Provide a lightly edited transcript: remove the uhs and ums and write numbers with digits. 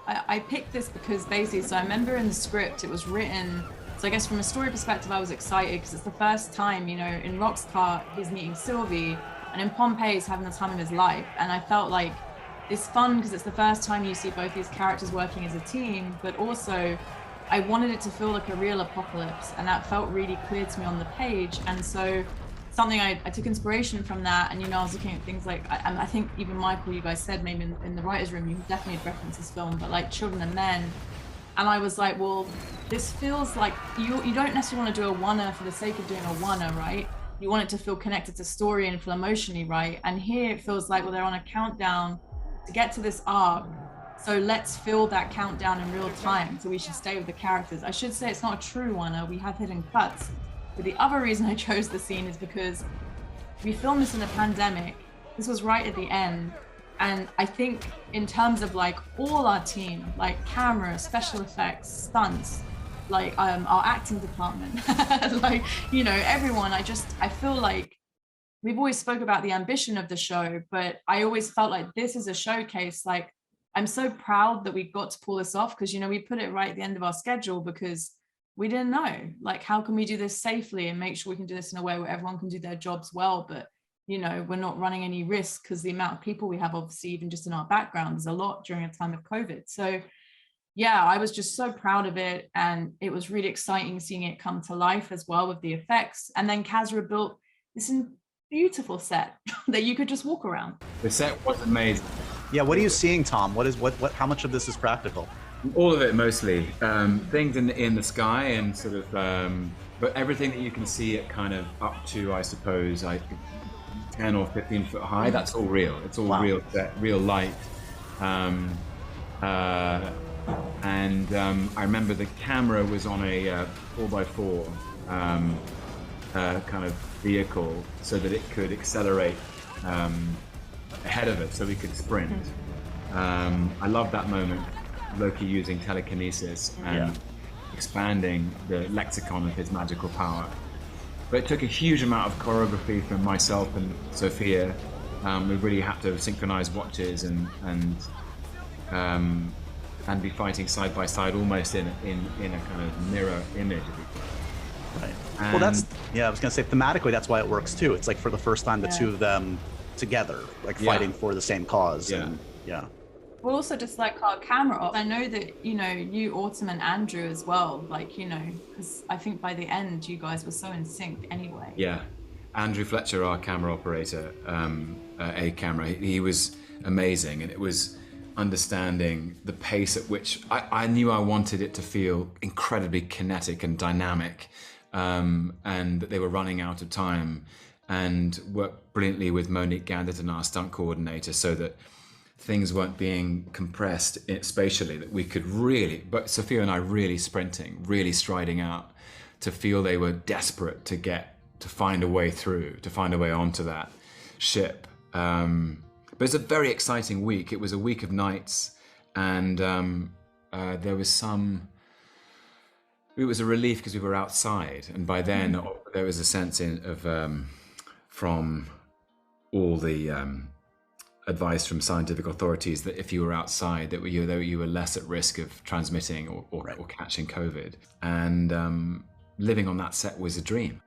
I picked this because basically, so I remember in the script, it was written, so I guess from a story perspective, I was excited because it's the first time, in Rock's car, he's meeting Sylvie, and in Pompeii, he's having the time of his life. And I felt like it's fun because it's the first time you see both these characters working as a team, but also I wanted it to feel like a real apocalypse, and that felt really clear to me on the page. And so something I took inspiration from that, and I was looking at things like I think even Michael, you guys said maybe in the writers' room, you definitely had referenced this film, but like Children of Men, and I was like, well, this feels like you don't necessarily want to do a one-er for the sake of doing a one-er, right? You want it to feel connected to story and feel emotionally right. And here it feels like, well, they're on a countdown to get to this arc. So let's feel that countdown in real time. So we should stay with the characters. I should say it's not a true one-er. We have hidden cuts. But the other reason I chose the scene is because we filmed this in a pandemic. This was right at the end. And I think in terms of like all our team, like camera, special effects, stunts, like our acting department, like, everyone, I feel like we've always spoke about the ambition of the show, but I always felt like this is a showcase. Like, I'm so proud that we got to pull this off because, we put it right at the end of our schedule because we didn't know, like, how can we do this safely and make sure we can do this in a way where everyone can do their jobs well, but, we're not running any risk because the amount of people we have, obviously, even just in our background, is a lot during a time of COVID. So yeah, I was just so proud of it. And it was really exciting seeing it come to life as well with the effects. And then Kazra built this beautiful set that you could just walk around. The set was amazing. Yeah, what are you seeing, Tom? How much of this is practical? All of it, mostly. Things in the sky and sort of, but everything that you can see at kind of up to, I suppose, like 10 or 15 foot high, that's all real. It's all real set, real light. I remember the camera was on a 4x4 kind of vehicle so that it could accelerate ahead of it so we could sprint. I love that moment, Loki using telekinesis and expanding the lexicon of his magical power. But it took a huge amount of choreography from myself and Sophia. We really had to synchronize watches and be fighting side by side, almost in a kind of mirror image. Right. Well, I was gonna say thematically, that's why it works too. It's like for the first time, the two of them together, like fighting for the same cause. We're also just like our camera off. I know that, you, Autumn, and Andrew as well, like, because I think by the end, you guys were so in sync anyway. Yeah. Andrew Fletcher, our camera operator, A-camera, he was amazing. And it was understanding the pace at which I knew I wanted it to feel incredibly kinetic and dynamic, and that they were running out of time, and worked brilliantly with Monique Ganderton, our stunt coordinator, so that things weren't being compressed spatially, that we could really, but Sophia and I really sprinting, really striding out to feel they were desperate to find a way through, to find a way onto that ship. But it's a very exciting week. It was a week of nights, and there was it was a relief because we were outside, and by then there was a sense from all the advice from scientific authorities that if you were outside, that you were less at risk of transmitting or catching COVID. And living on that set was a dream.